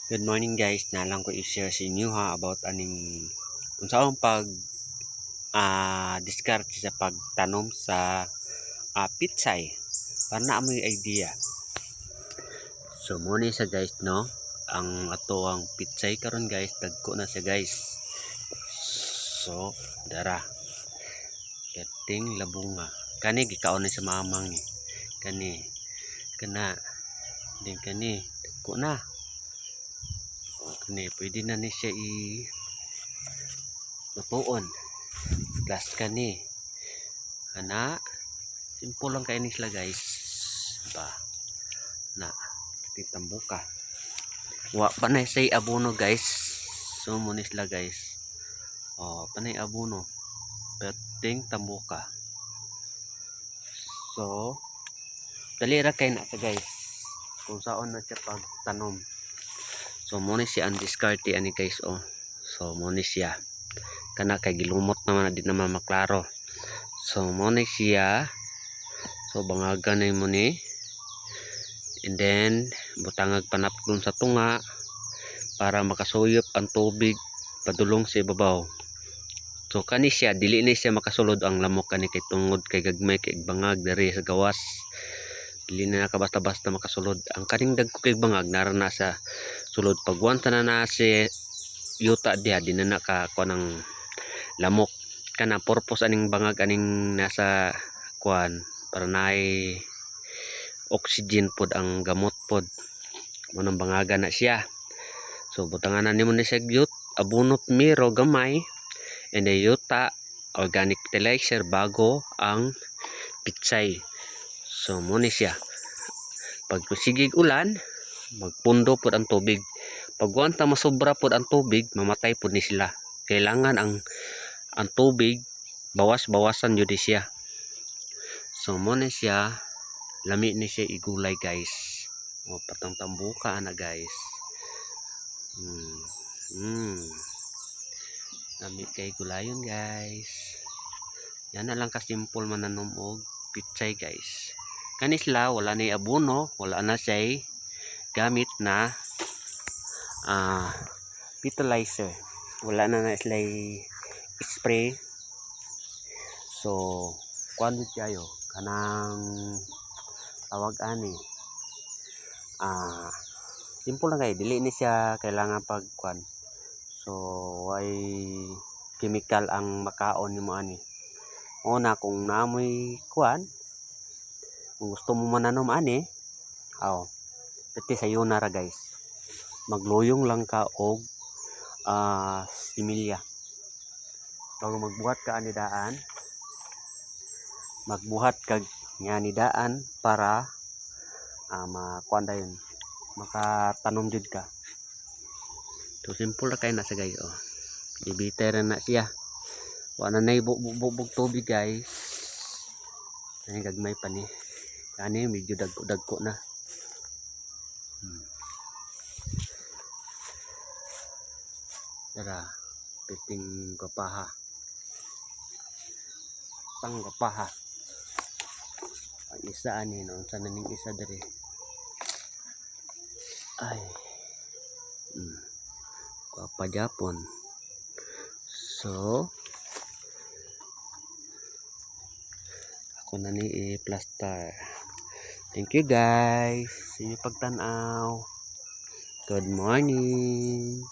Good morning guys, nalang ko i-share sa inyo ha about aning kung saan pag discard sa pagtanom sa pitsay para na mo idea. So muna sa guys no, ang ato ang pitsay karon guys, dagko na siya guys. So dara kating labunga kani gikaon ni sa mamang ni kani kana din kani dagko na. Kani pwede na ni siya lutuon plus kani ana simple lang kayo sila guys ba na titambuka wa panay say abono guys. So muna sila guys panay abono perting tambuka. So dali ra kay na sa guys kung saan na siya pagtanom. So muna siya ang discarte ani guys so muna siya kana kay gilumot naman di naman maklaro. So muna siya so bangagan na mo ni and then butangag panapdon sa tunga para makasuyop ang tubig padulong sa ibabaw. So kani siya dili ni siya makasulod ang lamok kani kay tungod kay gagmay kay bangag diri sa gawas dili na basta-basta makasulod. Ang kaning dagko kay bangag narana sa sulod pagwanta na si yuta diha di na ka kuanang lamok kana purpose aning bangag aning nasa kuan para naay oxygen pod ang gamot pod mo nang bangaga na siya. So butangan na nimo ni siya gyud abunot miro gamay and then yuta organic fertilizer bago ang pitsay. So mo ni siya pag sigig ulan magpundo pod ang tubig pag wanta masobra pod ang tubig mamatay pod ni sila. Kailangan ang tubig bawas-bawasan jud siya. So mo ni siya lami ni siya igulay guys patang tambuka na guys. Lami kay gulayon guys. Yan na lang ka simple mananom og pitsay guys. Kani sila wala na abono, wala na siya gamit na fertilizer, wala na sila spray. So kuan kayo kanang tawag ani simple lang kay dili ni siya kailangan pagkuan. So why chemical ang makaon nimo ani. Una kung naamoy kuan kung gusto mo mananom ani pati sayo na ra guys magluyong lang ka og similya. Bago magbuhat ka ani daan magbuhat kag nga ni daan para makuan dayon makatanom jud ka. So simple ra kay na sa guys ibiter na siya wala na bubog tubig guys. Ani gagmay pa ni kani medyo dagko na. Tara piting kapaha pang kapaha ang isa ani no sa naning isa diri ay kapa Japon. So ako na ni i-plaster. Thank you guys sa inyong pagtanaw. Good morning.